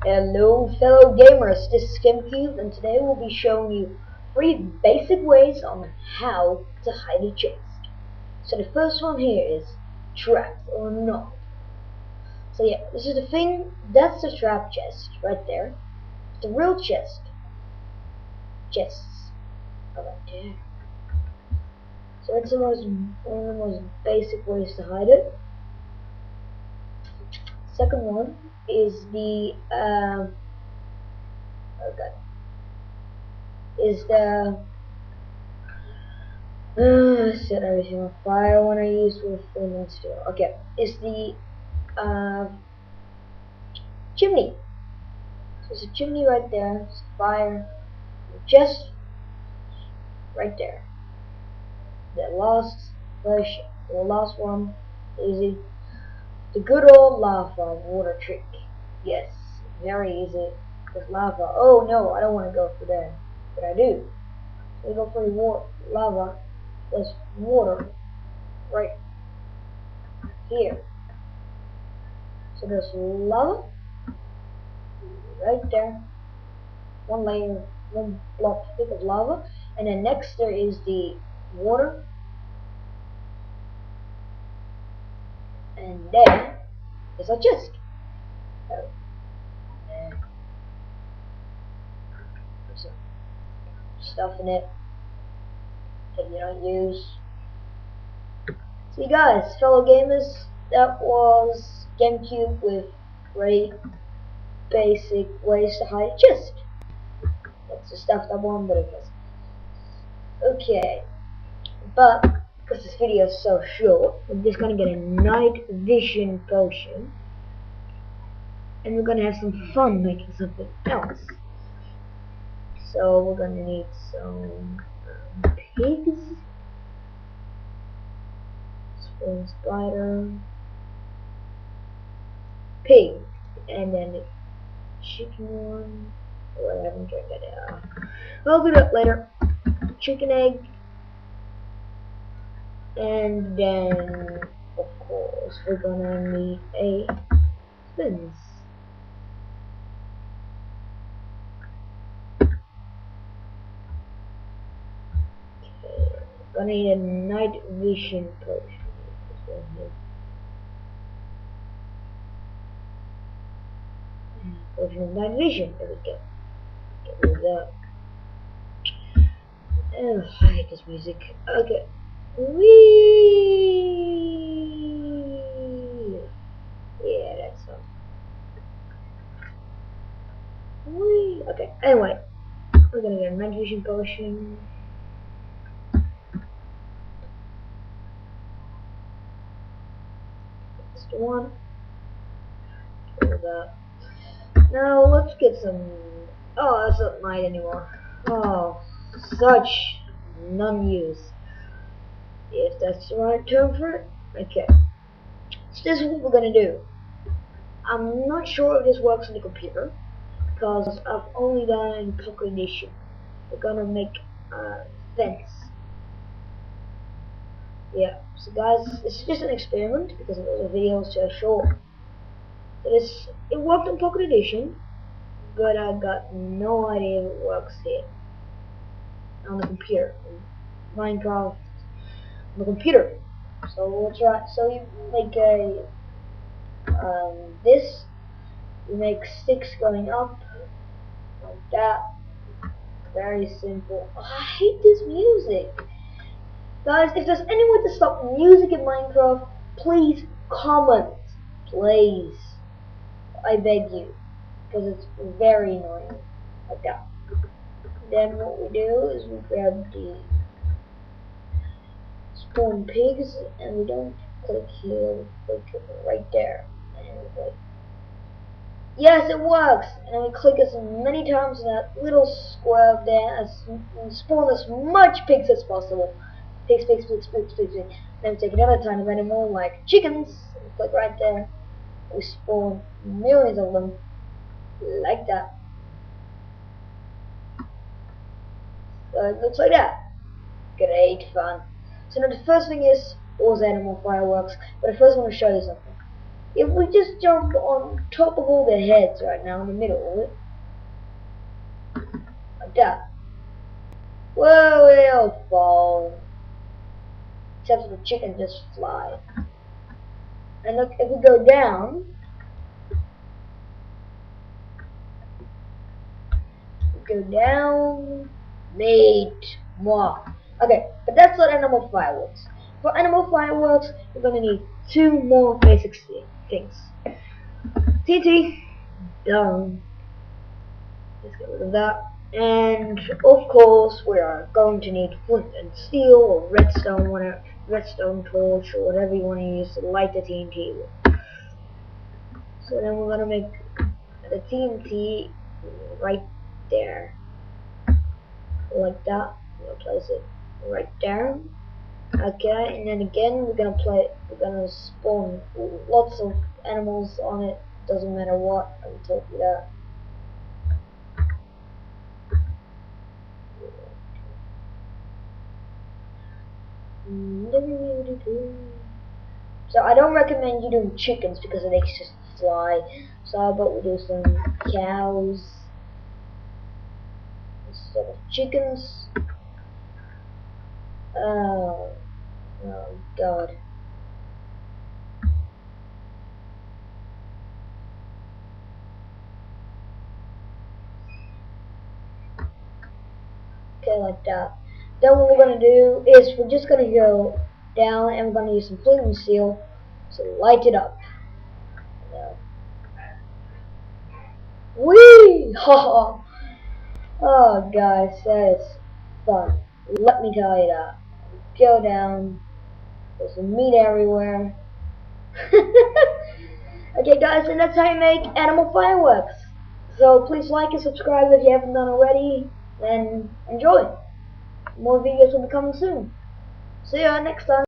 Hello fellow gamers, this is Ggamecubed and today we'll be showing you 3 basic ways on how to hide a chest. So the first one here is trapped or not. So yeah, this is the thing, that's the trap chest right there. The real chests are right there. So it's one of the most basic ways to hide it. Second one is the set everything on fire when I use with flint steel. Okay, is the chimney. So there's a chimney right there, it's fire, just right there. The last version, the last one, easy. The good old lava water trick. Yes, very easy. With lava. Oh no, I don't want to go for that, but I do. So we go for the lava. There's water right here. So there's lava right there. One layer, one block thick of lava, and then next there is the water, and then there's a chest. Oh, and there's some stuff in it that you don't use. So you guys, fellow gamers, that was Ggamecubed with 3 basic ways to hide a chest. That's the stuff that one, but it was okay. But because this video is so short, we're just gonna get a night vision potion, and we're gonna have some fun making something else. So we're gonna need some pigs, spoon spider, pig, and then the chicken one. Oh, I haven't turned that out. I'll do that later. Chicken egg, and then of course we're gonna need a spoons. Gonna need a night vision potion. Potion of night vision. There we go. Get rid of that. Oh, I hate this music. Okay. Whee! Yeah, that's all. Whee! Okay. Anyway, we're gonna get a night vision potion. One. That. Now let's get some. Oh, that's not night anymore. Oh, such non-use. If that's the right term for it. Okay. So this is what we're gonna do. I'm not sure if this works on the computer because I've only done it in Pocket Edition. We're gonna make a fence. Yeah, so guys, this is just an experiment because the video was so short. It worked on Pocket Edition, but I got no idea if it works here on the computer. Minecraft on the computer. So we'll try. So you make a this. You make sticks going up like that. Very simple. Oh, I hate this music. Guys, if there's any way to stop music in Minecraft, please comment. Please. I beg you. Because it's very annoying. Like that. Then what we do is we grab the spawn pigs and we don't click here, we click right there. And we click. Yes, it works! And then we click as many times in that little square up there and spawn as much pigs as possible. Pigs. Then we take another kind of animal like chickens, and we click right there. We spawn millions of them, like that. So it looks like that. Great fun. So now the first thing is, was animal fireworks, but I first want to show you something. If we just jump on top of all their heads right now, in the middle of it, like that, well, they'll fall. Except for the chicken just fly. And look, if we go down, mate, moi. Okay, but that's not animal fireworks. For animal fireworks, we're gonna need two more basic things. TNT, done. Let's get rid of that. And of course, we are going to need flint and steel or redstone, whatever, redstone torch or whatever you want to use to light the TNT with. So then we're gonna make the TNT right there, like that. We'll place it right there. Okay, and then again we're gonna spawn lots of animals on it. Doesn't matter what. I will tell you that. So I don't recommend you doing chickens because they just fly. So how about we do some cows instead of chickens? Oh god. Okay, like that. Then what we're gonna do is we're just gonna go down and we're gonna use some flint and steel to light it up. Whee! Ha! Oh guys, that is fun. Let me tell you that. Go down. There's some meat everywhere. Okay guys, and that's how you make animal fireworks. So please like and subscribe if you haven't done already, and enjoy. More videos will be coming soon. See ya next time.